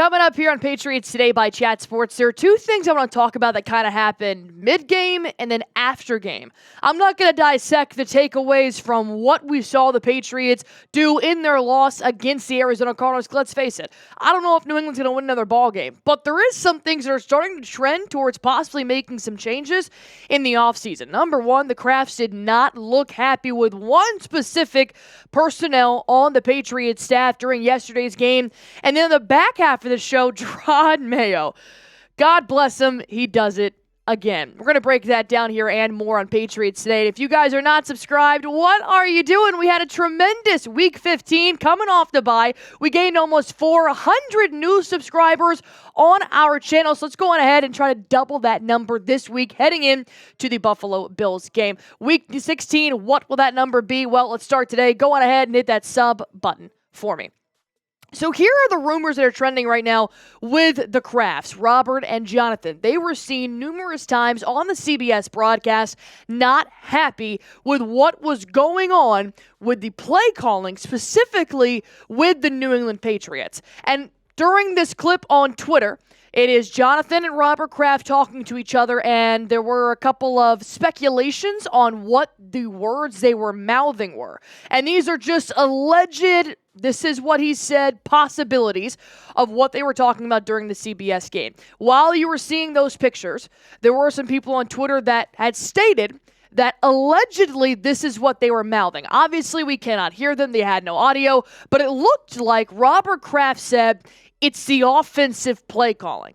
Coming up here on Patriots Today by Chat Sports, there are two things I want to talk about that kind of happened mid-game and then after game. I'm not going to dissect the takeaways from what we saw the Patriots do in their loss against the Arizona Cardinals. Let's face it, I don't know if New England's going to win another ball game, but there is some things that are starting to trend towards possibly making some changes in the offseason. Number one, the Krafts did not look happy with one specific personnel on the Patriots staff during yesterday's game. And then the back half of the show, Jerod Mayo. God bless him, he does it again. We're going to break that down here and more on Patriots Today. If you guys are not subscribed, what are you doing? We had a tremendous Week 15 coming off the bye. We gained almost 400 new subscribers on our channel, so let's go on ahead and try to double that number this week heading in to the Buffalo Bills game. Week 16, what will that number be? Well, let's start today. Go on ahead and hit that sub button for me. So here are the rumors that are trending right now with the Krafts, Robert and Jonathan. They were seen numerous times on the CBS broadcast not happy with what was going on with the play calling, specifically with the New England Patriots. And during this clip on Twitter, it is Jonathan and Robert Kraft talking to each other, and there were a couple of speculations on what the words they were mouthing were. And these are just alleged, this is what he said, possibilities of what they were talking about during the CBS game. While you were seeing those pictures, there were some people on Twitter that had stated that allegedly this is what they were mouthing. Obviously, we cannot hear them. They had no audio, but it looked like Robert Kraft said, "It's the offensive play calling,"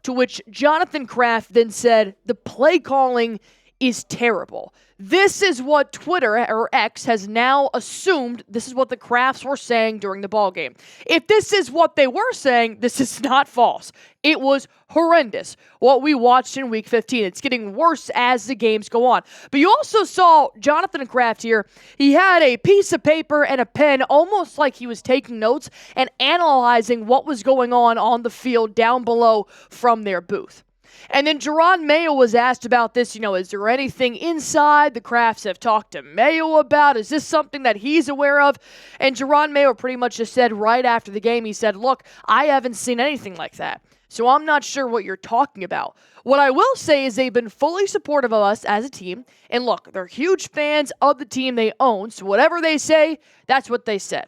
to which Jonathan Kraft then said, "The play calling is terrible." This is what Twitter, or X, has now assumed this is what the Krafts were saying during the ballgame. If this is what they were saying, this is not false. It was horrendous what we watched in Week 15. It's getting worse as the games go on. But you also saw Jonathan Kraft here. He had a piece of paper and a pen, almost like he was taking notes and analyzing what was going on the field down below from their booth. And then Gerod Mayo was asked about this, is there anything inside the Krafts have talked to Mayo about? Is this something that he's aware of? And Gerod Mayo pretty much just said right after the game, he said, "Look, I haven't seen anything like that, so I'm not sure what you're talking about. What I will say is they've been fully supportive of us as a team, and look, they're huge fans of the team they own, so whatever they say, that's what they said."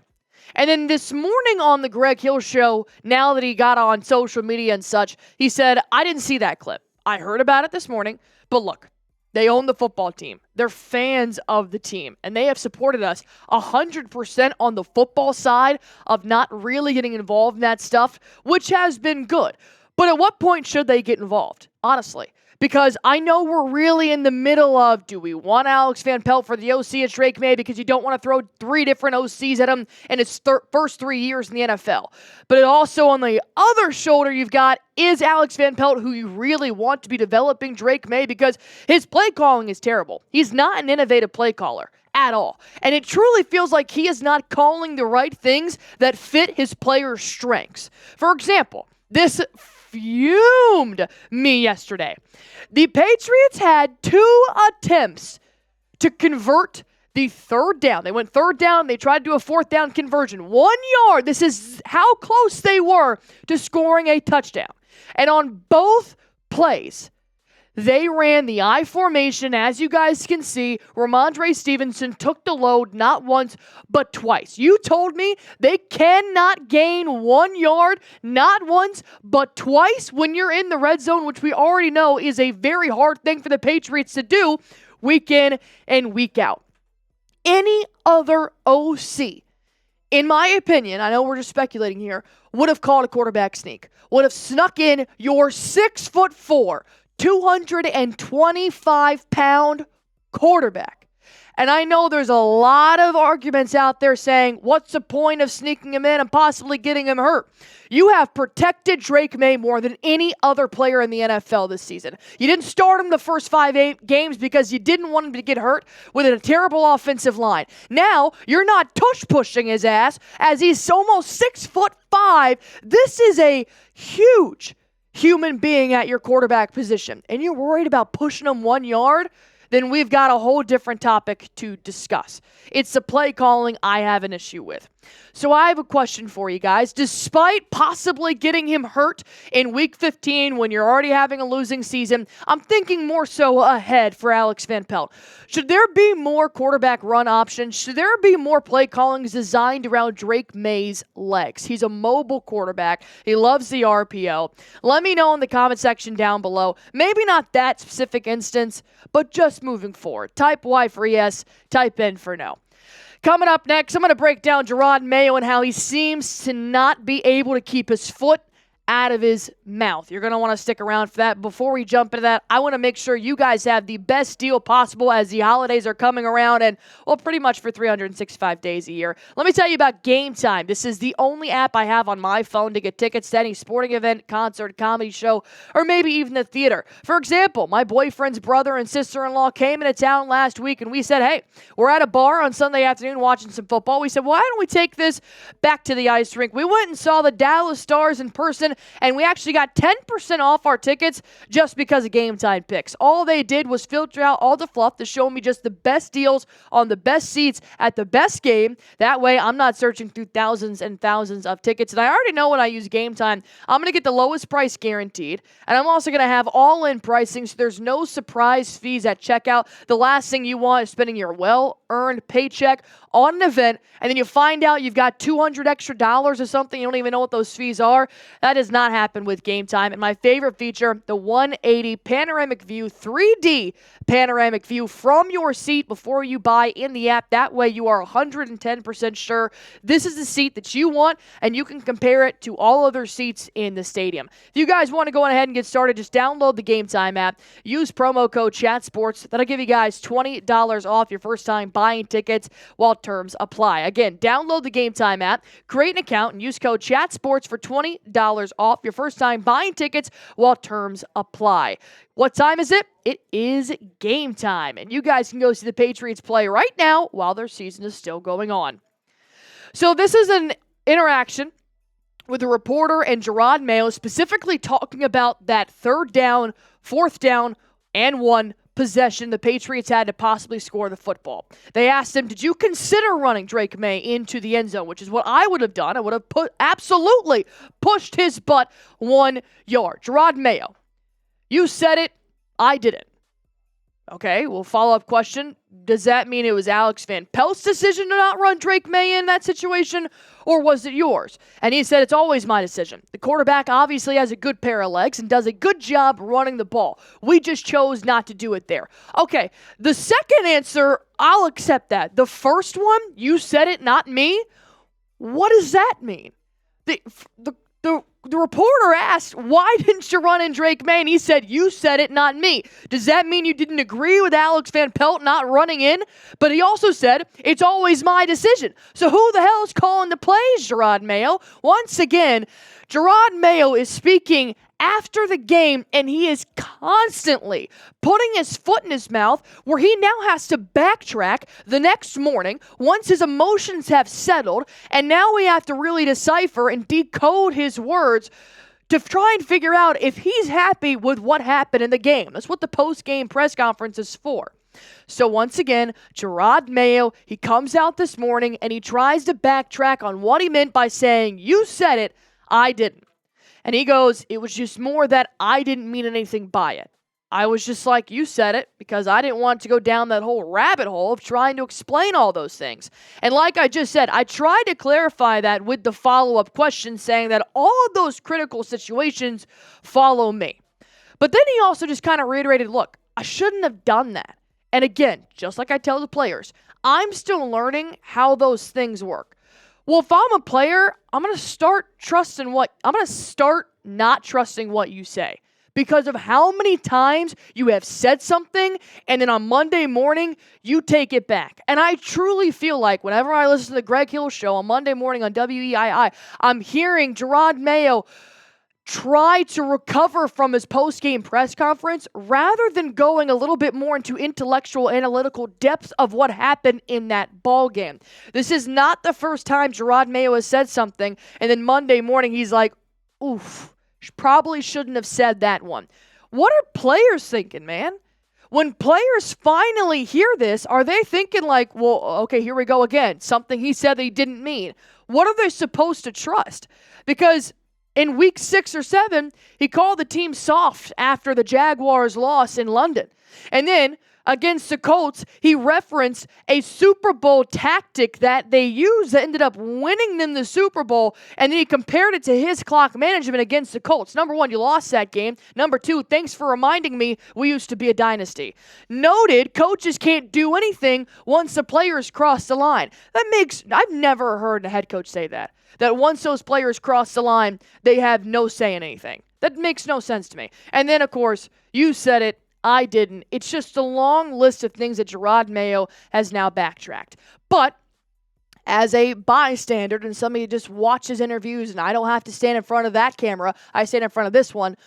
And then this morning on the Greg Hill show, now that he got on social media and such, he said, "I didn't see that clip. I heard about it this morning, but look, they own the football team. They're fans of the team, and they have supported us 100% on the football side of not really getting involved in that stuff, which has been good. But at what point should they get involved, honestly? Because I know we're really in the middle of, do we want Alex Van Pelt for the OC at Drake May because you don't want to throw 3 different OCs at him in his first 3 years in the NFL. But also on the other shoulder you've got, is Alex Van Pelt who you really want to be developing Drake May because his play calling is terrible. He's not an innovative play caller at all. And it truly feels like he is not calling the right things that fit his players' strengths. For example, this fumed me yesterday. The Patriots had 2 attempts to convert the third down. They went third down. They tried to do a fourth down conversion. 1 yard. This is how close they were to scoring a touchdown. And on both plays, they ran the I formation, as you guys can see. Ramondre Stevenson took the load not once, but twice. You told me they cannot gain 1 yard, not once, but twice when you're in the red zone, which we already know is a very hard thing for the Patriots to do week in and week out. Any other OC, in my opinion, I know we're just speculating here, would have called a quarterback sneak, would have snuck in your 6'4", 225-pound quarterback. And I know there's a lot of arguments out there saying, what's the point of sneaking him in and possibly getting him hurt? You have protected Drake May more than any other player in the NFL this season. You didn't start him the first 5 games because you didn't want him to get hurt with a terrible offensive line. Now, you're not tush-pushing his ass as he's almost 6'5". This is a huge human being at your quarterback position, and you're worried about pushing him 1 yard? then we've got a whole different topic to discuss. It's the play calling I have an issue with. So I have a question for you guys. Despite possibly getting him hurt in Week 15 when you're already having a losing season, I'm thinking more so ahead for Alex Van Pelt. Should there be more quarterback run options? Should there be more play callings designed around Drake May's legs? He's a mobile quarterback. He loves the RPO. Let me know in the comment section down below. Maybe not that specific instance, but just moving forward. Type Y for yes, type N for no. Coming up next, I'm going to break down Gerod Mayo and how he seems to not be able to keep his foot out of his mouth. You're going to want to stick around for that. Before we jump into that, I want to make sure you guys have the best deal possible as the holidays are coming around and, well, pretty much for 365 days a year. Let me tell you about GameTime. This is the only app I have on my phone to get tickets to any sporting event, concert, comedy show, or maybe even the theater. For example, my boyfriend's brother and sister-in-law came into town last week and we said, hey, we're at a bar on Sunday afternoon watching some football. We said, why don't we take this back to the ice rink? We went and saw the Dallas Stars in person, and we actually got 10% off our tickets just because of GameTime picks. All they did was filter out all the fluff to show me just the best deals on the best seats at the best game. That way, I'm not searching through thousands and thousands of tickets. And I already know when I use GameTime, I'm going to get the lowest price guaranteed. And I'm also going to have all-in pricing, so there's no surprise fees at checkout. The last thing you want is spending your well-earned paycheck on an event, and then you find out you've got $200 extra or something. You don't even know what those fees are. That does not happen with GameTime. And my favorite feature, the 180 panoramic view, 3D panoramic view from your seat before you buy in the app. That way you are 110% sure this is the seat that you want, and you can compare it to all other seats in the stadium. If you guys want to go ahead and get started, just download the GameTime app. Use promo code ChatSports. That'll give you guys $20 off your first time buying tickets while terms apply. Again, download the GameTime app, create an account, and use code ChatSports for $20 off your first time buying tickets while terms apply. What time is it? It is game time, and you guys can go see the Patriots play right now while their season is still going on. So this is an interaction with a reporter and Gerod Mayo, specifically talking about that third down, fourth down, and one possession the Patriots had to possibly score the football. They asked him, did you consider running Drake May into the end zone, which is what I would have done. I would have absolutely pushed his butt 1 yard. Gerod Mayo, you said it, I didn't. Okay, well, follow-up question. Does that mean it was Alex Van Pelt's decision to not run Drake May in that situation, or was it yours? And he said, it's always my decision. The quarterback obviously has a good pair of legs and does a good job running the ball. We just chose not to do it there. Okay, the second answer, I'll accept that. The first one, you said it, not me. What does that mean? The reporter asked, why didn't you run in Drake May? And he said, you said it, not me. Does that mean you didn't agree with Alex Van Pelt not running in? But he also said, it's always my decision. So who the hell is calling the plays, Gerod Mayo? Once again, Gerod Mayo is speaking after the game, and he is constantly putting his foot in his mouth where he now has to backtrack the next morning once his emotions have settled, and now we have to really decipher and decode his words to try and figure out if he's happy with what happened in the game. That's what the post-game press conference is for. So once again, Gerod Mayo, he comes out this morning and he tries to backtrack on what he meant by saying, you said it, I didn't. And he goes, it was just more that I didn't mean anything by it. I was just like, you said it, because I didn't want to go down that whole rabbit hole of trying to explain all those things. And like I just said, I tried to clarify that with the follow-up question saying that all of those critical situations follow me. But then he also just kind of reiterated, look, I shouldn't have done that. And again, just like I tell the players, I'm still learning how those things work. Well, if I'm a player, I'm going to start not trusting what you say because of how many times you have said something and then on Monday morning, you take it back. And I truly feel like whenever I listen to the Greg Hill Show on Monday morning on WEII, I'm hearing Gerod Mayo try to recover from his post-game press conference rather than going a little bit more into intellectual, analytical depth of what happened in that ball game. This is not the first time Gerod Mayo has said something, and then Monday morning he's like, oof, probably shouldn't have said that one. What are players thinking, man? When players finally hear this, are they thinking like, well, okay, here we go again. Something he said that he didn't mean. What are they supposed to trust? Because in week 6 or 7, he called the team soft after the Jaguars' loss in London. And then against the Colts, he referenced a Super Bowl tactic that they used that ended up winning them the Super Bowl, and then he compared it to his clock management against the Colts. Number 1, you lost that game. Number 2, thanks for reminding me we used to be a dynasty. Noted, coaches can't do anything once the players cross the line. I've never heard a head coach say that once those players cross the line, they have no say in anything. That makes no sense to me. And then, of course, you said it, I didn't. It's just a long list of things that Gerod Mayo has now backtracked. But as a bystander and somebody who just watches interviews, and I don't have to stand in front of that camera, I stand in front of this one,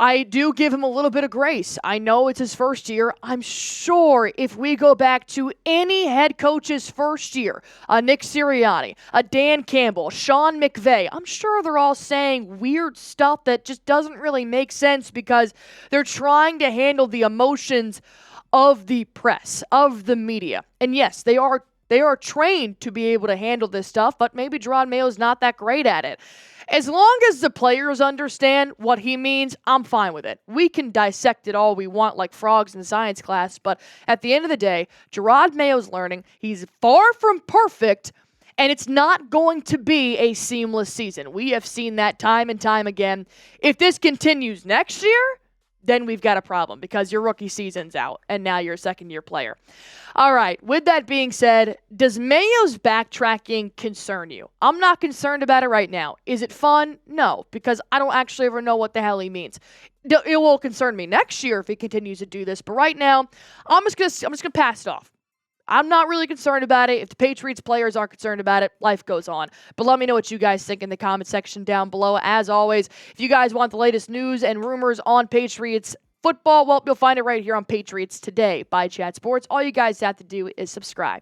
I do give him a little bit of grace. I know it's his first year. I'm sure if we go back to any head coach's first year, Nick Sirianni, Dan Campbell, Sean McVay, I'm sure they're all saying weird stuff that just doesn't really make sense because they're trying to handle the emotions of the press, of the media. And yes, they are trained to be able to handle this stuff, but maybe Gerod Mayo's not that great at it. As long as the players understand what he means, I'm fine with it. We can dissect it all we want like frogs in science class, but at the end of the day, Gerod Mayo's learning. He's far from perfect, and it's not going to be a seamless season. We have seen that time and time again. If this continues next year, then we've got a problem because your rookie season's out, and now you're a second-year player. All right, with that being said, does Mayo's backtracking concern you? I'm not concerned about it right now. Is it fun? No, because I don't actually ever know what the hell he means. It will concern me next year if he continues to do this, but right now, I'm just gonna pass it off. I'm not really concerned about it. If the Patriots players aren't concerned about it, life goes on. But let me know what you guys think in the comment section down below. As always, if you guys want the latest news and rumors on Patriots football, well, you'll find it right here on Patriots Today by Chat Sports. All you guys have to do is subscribe.